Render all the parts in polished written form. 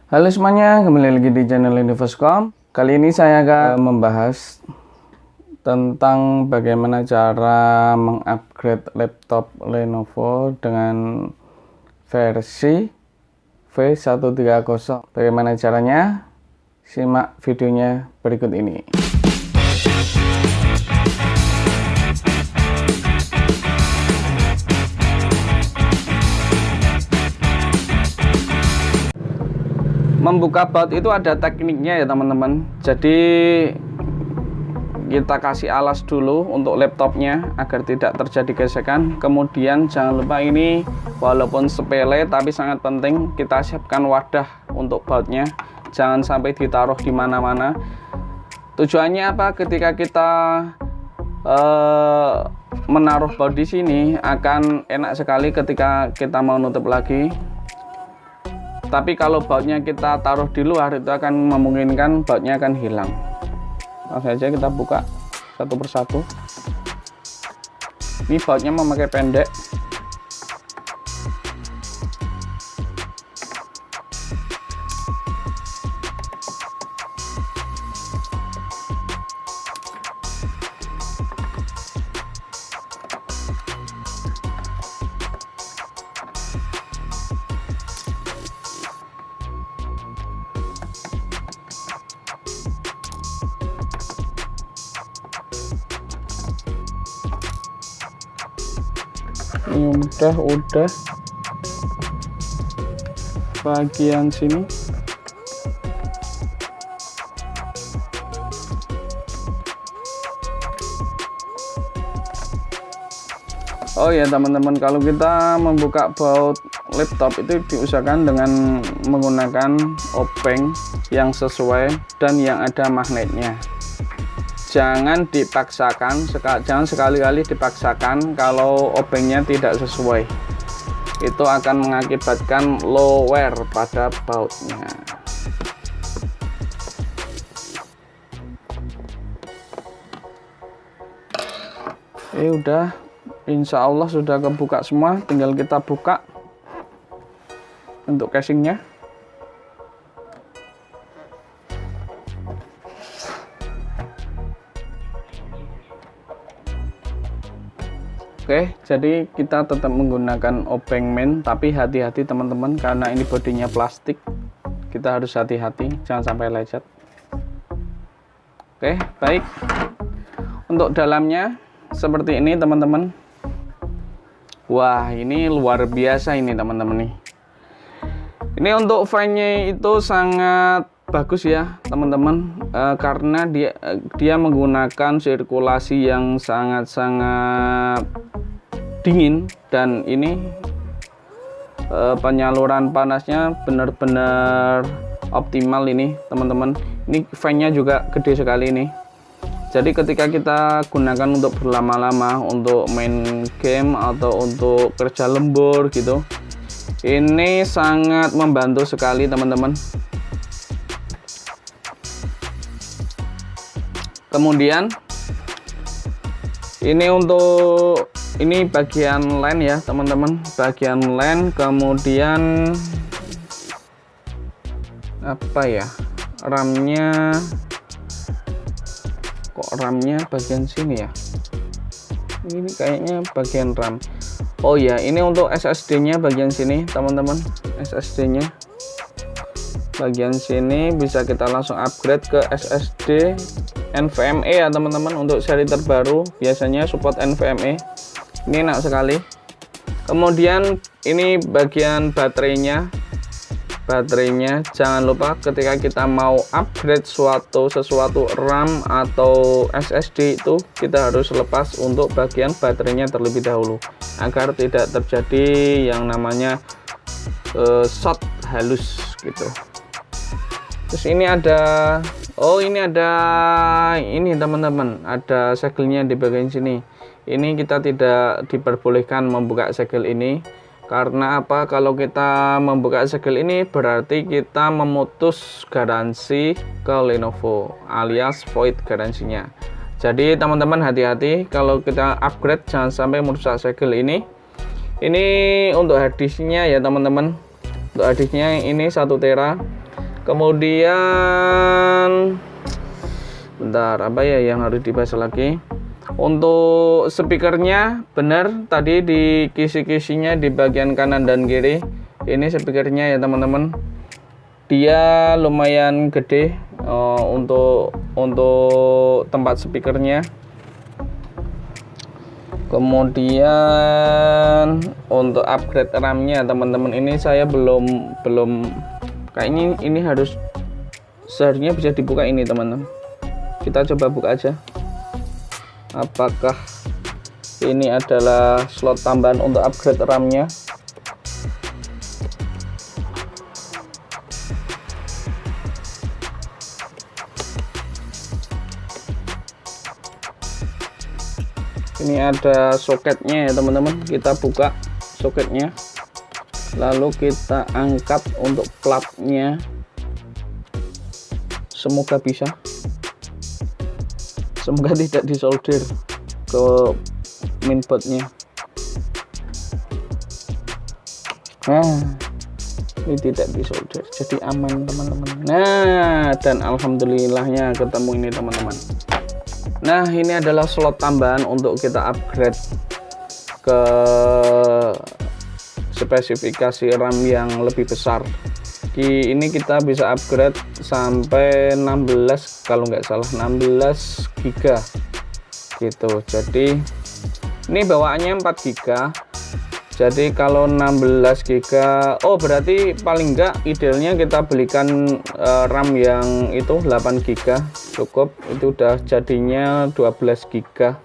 Halo semuanya, kembali lagi di channel Lenovo.com. Kali ini saya akan membahas tentang bagaimana cara mengupgrade laptop Lenovo dengan versi V130. Bagaimana caranya? Simak videonya berikut ini. Membuka baut itu ada tekniknya ya teman-teman. Jadi kita kasih alas dulu untuk laptopnya agar tidak terjadi gesekan. Kemudian jangan lupa, ini walaupun sepele tapi sangat penting, kita siapkan wadah untuk bautnya. Jangan sampai ditaruh di mana-mana. Tujuannya apa? Ketika kita menaruh baut di sini akan enak sekali ketika kita mau nutup lagi. Tapi kalau bautnya kita taruh di luar, itu akan memungkinkan bautnya akan hilang. Langsung saja kita buka satu persatu. Ini bautnya memakai pendek. Ini udah bagian sini. Oh ya teman-teman, kalau kita membuka baut laptop itu diusahakan dengan menggunakan obeng yang sesuai dan yang ada magnetnya. Jangan dipaksakan, jangan sekali-kali dipaksakan kalau obengnya tidak sesuai. Itu akan mengakibatkan low wear pada bautnya. Udah, insya Allah sudah kebuka semua. Tinggal kita buka untuk casingnya. Oke, jadi kita tetap menggunakan obeng main, tapi hati-hati teman-teman, karena ini bodinya plastik. Kita harus hati-hati, jangan sampai lecet. Oke, baik. Untuk dalamnya seperti ini teman-teman. Wah, ini luar biasa ini teman-teman nih. Ini untuk fan-nya itu sangat bagus ya teman-teman, karena dia menggunakan sirkulasi yang sangat-sangat dingin, dan ini penyaluran panasnya benar-benar optimal ini teman-teman. Ini fan-nya juga gede sekali ini. Jadi ketika kita gunakan untuk berlama-lama, untuk main game atau untuk kerja lembur gitu, ini sangat membantu sekali teman-teman. Kemudian ini bagian LAN ya teman-teman, bagian LAN. Kemudian apa ya, RAM-nya, kok RAM-nya bagian sini ya, ini kayaknya bagian RAM. Oh ya, ini untuk SSD-nya bagian sini teman-teman. SSD-nya bagian sini, bisa kita langsung upgrade ke SSD NVMe ya teman-teman. Untuk seri terbaru biasanya support NVMe. Ini enak sekali. Kemudian ini bagian baterainya. Jangan lupa ketika kita mau upgrade sesuatu RAM atau SSD, itu kita harus lepas untuk bagian baterainya terlebih dahulu, agar tidak terjadi yang namanya short halus gitu. Terus ini ada, ini teman-teman, ada segelnya di bagian sini. Ini kita tidak diperbolehkan membuka segel ini, karena apa? Kalau kita membuka segel ini berarti kita memutus garansi ke Lenovo, alias void garansinya. Jadi teman-teman hati-hati kalau kita upgrade, jangan sampai merusak segel ini. Ini untuk harddisknya ya teman-teman. Untuk harddisknya ini 1 tera. Kemudian bentar, apa ya yang harus dibahas lagi? Untuk speakernya benar tadi di kisi-kisinya di bagian kanan dan kiri. Ini speakernya ya teman-teman. Dia lumayan gede untuk tempat speakernya. Kemudian untuk upgrade RAM-nya teman-teman, ini saya belum kayaknya ini seharusnya bisa dibuka ini teman-teman. Kita coba buka aja. Apakah ini adalah slot tambahan untuk upgrade RAM-nya? Ini ada soketnya ya teman-teman. Kita buka soketnya, lalu kita angkat untuk platnya. Semoga bisa, semoga tidak disolder ke mainboardnya. Nah, ini tidak disolder, jadi aman teman-teman. Nah, dan alhamdulillahnya ketemu ini teman-teman. Nah, ini adalah slot tambahan untuk kita upgrade ke spesifikasi RAM yang lebih besar. Ini kita bisa upgrade sampai 16 kalau nggak salah, 16 GB gitu. Jadi ini bawaannya 4 GB. Jadi kalau 16 GB, oh berarti paling enggak idealnya kita belikan RAM yang itu 8 GB cukup. Itu udah jadinya 12 GB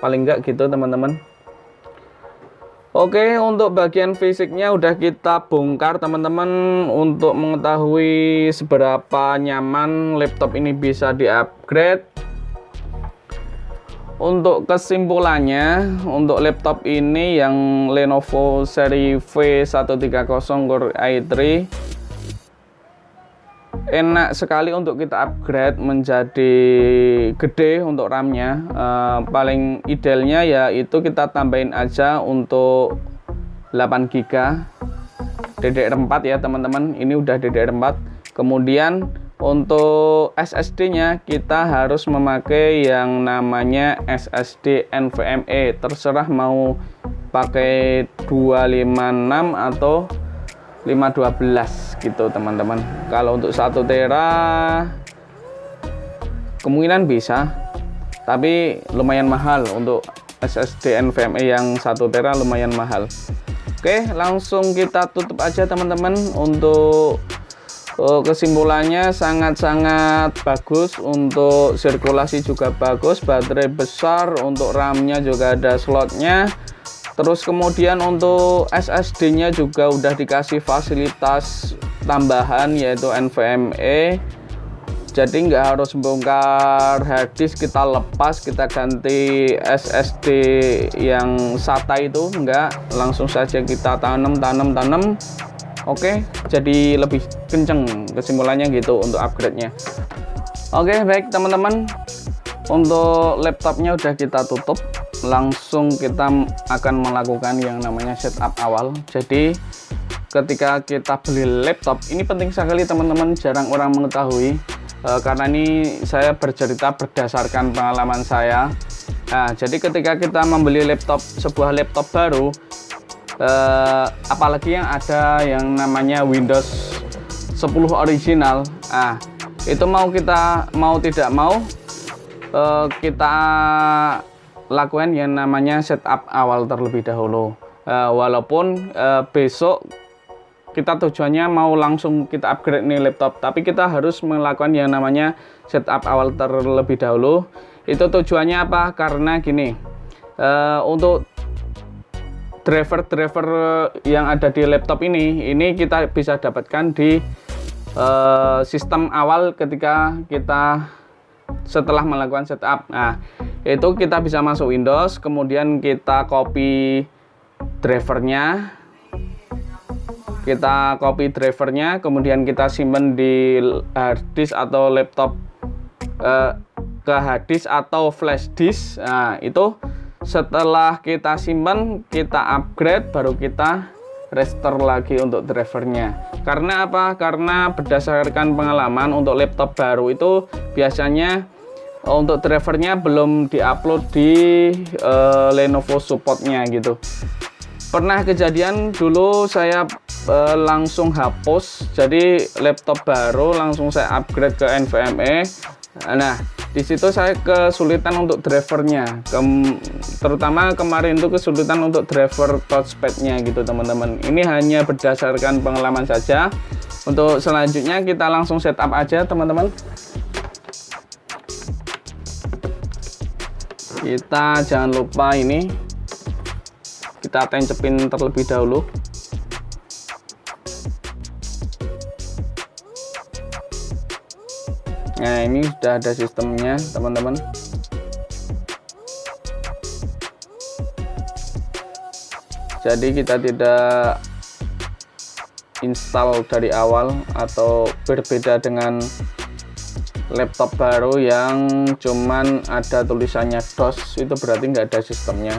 paling enggak gitu teman-teman. Oke, untuk bagian fisiknya udah kita bongkar teman-teman, untuk mengetahui seberapa nyaman laptop ini bisa di-upgrade. Untuk kesimpulannya, untuk laptop ini yang Lenovo seri V130 Core i3 enak sekali untuk kita upgrade menjadi gede untuk RAM-nya. Paling idealnya yaitu kita tambahin aja untuk 8 GB DDR4 ya teman-teman. Ini udah DDR4. Kemudian untuk SSD-nya kita harus memakai yang namanya SSD NVMe. Terserah mau pakai 256 atau 512 gitu teman-teman. Kalau untuk 1 tera kemungkinan bisa, tapi lumayan mahal. Untuk SSD NVMe yang 1 tera lumayan mahal. Oke, langsung kita tutup aja teman-teman. Untuk kesimpulannya sangat-sangat bagus, untuk sirkulasi juga bagus, baterai besar, untuk RAM-nya juga ada slotnya. Terus kemudian untuk SSD-nya juga udah dikasih fasilitas tambahan yaitu NVMe. Jadi nggak harus bongkar harddisk kita lepas, kita ganti SSD yang SATA itu, enggak, langsung saja kita tanam. Oke, jadi lebih kenceng, kesimpulannya gitu untuk upgrade-nya. Oke, baik teman-teman, untuk laptopnya udah kita tutup. Langsung kita akan melakukan yang namanya setup awal. Jadi ketika kita beli laptop, ini penting sekali teman-teman, jarang orang mengetahui. Karena ini saya bercerita berdasarkan pengalaman saya. Nah, jadi ketika kita membeli sebuah laptop baru, apalagi yang ada yang namanya Windows 10 original, itu mau tidak mau kita lakukan yang namanya setup awal terlebih dahulu. Walaupun besok kita tujuannya mau langsung kita upgrade nih laptop, tapi kita harus melakukan yang namanya setup awal terlebih dahulu. Itu tujuannya apa? Karena gini, untuk driver yang ada di laptop ini kita bisa dapatkan di sistem awal ketika kita setelah melakukan setup. Nah, itu kita bisa masuk Windows, kemudian kita copy drivernya, kemudian kita simpan di harddisk atau laptop, ke harddisk atau flash disk. Nah, itu setelah kita simpan, kita upgrade, baru kita restore lagi untuk drivernya. Karena apa? Karena berdasarkan pengalaman untuk laptop baru itu biasanya untuk drivernya belum diupload di Lenovo supportnya gitu. Pernah kejadian dulu saya langsung hapus, jadi laptop baru langsung saya upgrade ke NVMe. Nah, di situ saya kesulitan untuk drivernya, terutama kemarin itu kesulitan untuk driver touchpadnya gitu teman-teman. Ini hanya berdasarkan pengalaman saja. Untuk selanjutnya kita langsung setup aja teman-teman. Kita jangan lupa ini kita tancepin terlebih dahulu. Nah, ini sudah ada sistemnya teman-teman. Jadi kita tidak install dari awal atau berbeda dengan laptop baru yang cuman ada tulisannya DOS, itu berarti nggak ada sistemnya.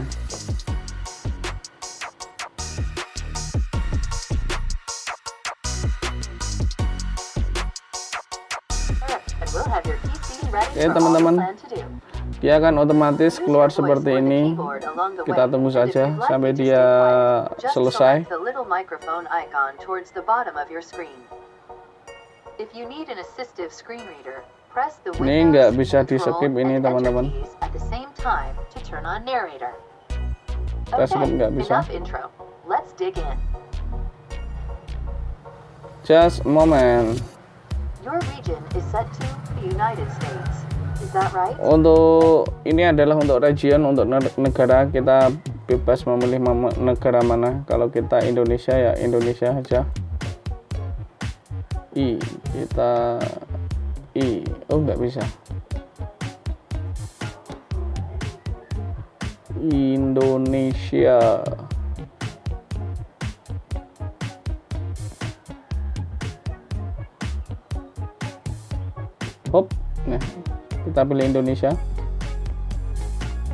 Oke teman-teman, dia akan otomatis keluar seperti ini. Kita tunggu saja sampai dia selesai. Ini nggak bisa di skip ini teman-teman. Kita skip nggak bisa. Just a moment. Untuk ini adalah untuk region, untuk negara kita bebas memilih negara mana. Kalau kita Indonesia ya Indonesia aja. Kita oh nggak bisa. Indonesia. Hop, nah kita pilih Indonesia.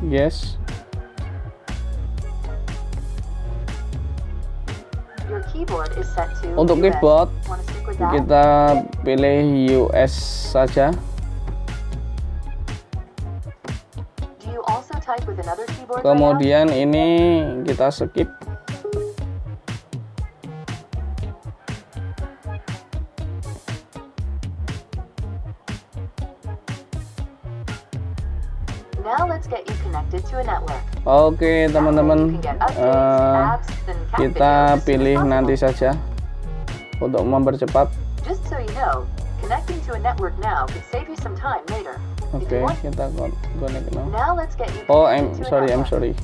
Yes. Untuk keyboard kita pilih US saja. Kemudian ini kita skip. Oke teman-teman, kita pilih nanti saja untuk mempercepat. Oke, kita connect now. Oh, I'm sorry.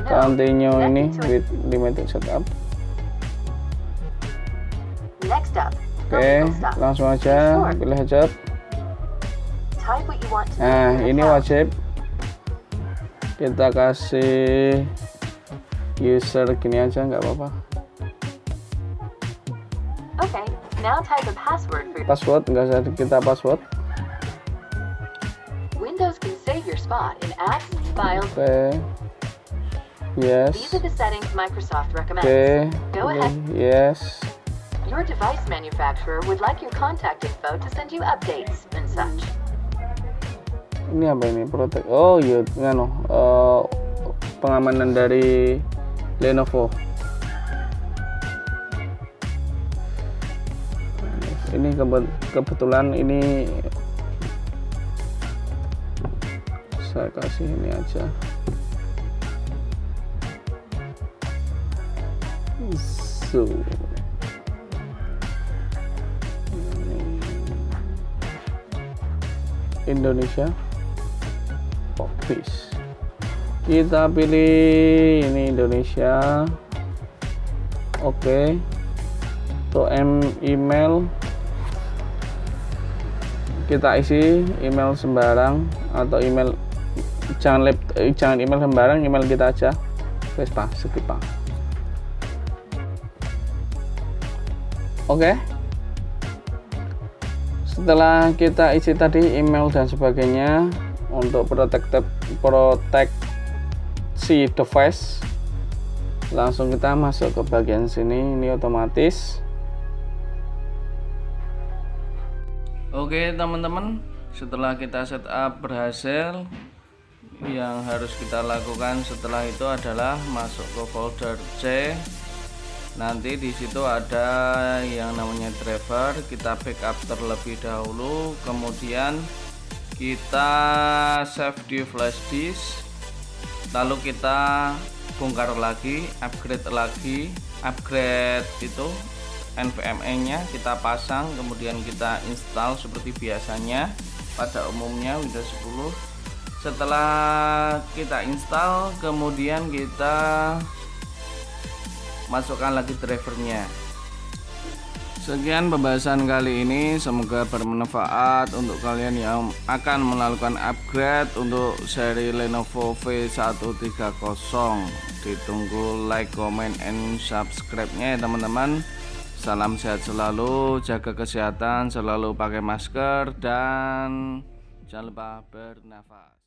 Continue ini with limited setup. Oke, langsung aja pilih hijab. Nah, ini wajib kita kasih user gini aja, nggak apa-apa. Password nggak usah kita password. Oke. Yes. Oke. Yes. Your device manufacturer would like your contact info to send you updates and such. Ini apa ini? Protect. Oh iya, ngano. Pengamanan dari Lenovo. Ini kebetulan ini saya kasih ini aja. So. Indonesia. Office. Kita pilih ini Indonesia. Oke. Untuk email kita isi email sembarang atau email jangan email sembarang, email kita aja. Wes Pak, skip Pak. Oke. Setelah kita isi tadi email dan sebagainya untuk proteksi device, Langsung kita masuk ke bagian sini, ini otomatis. Oke teman-teman, setelah kita setup berhasil, yang harus kita lakukan setelah itu adalah masuk ke folder C. Nanti di situ ada yang namanya driver, kita backup terlebih dahulu, kemudian kita save di flash disk, lalu kita bongkar lagi, upgrade itu NVMe nya kita pasang, kemudian kita install seperti biasanya pada umumnya Windows 10. Setelah kita install, kemudian kita masukkan lagi drivernya. Sekian pembahasan kali ini, semoga bermanfaat untuk kalian yang akan melakukan upgrade untuk seri Lenovo V130. Ditunggu like, comment, and subscribe-nya ya teman-teman. Salam sehat selalu, jaga kesehatan, selalu pakai masker, dan jangan lupa bernafas.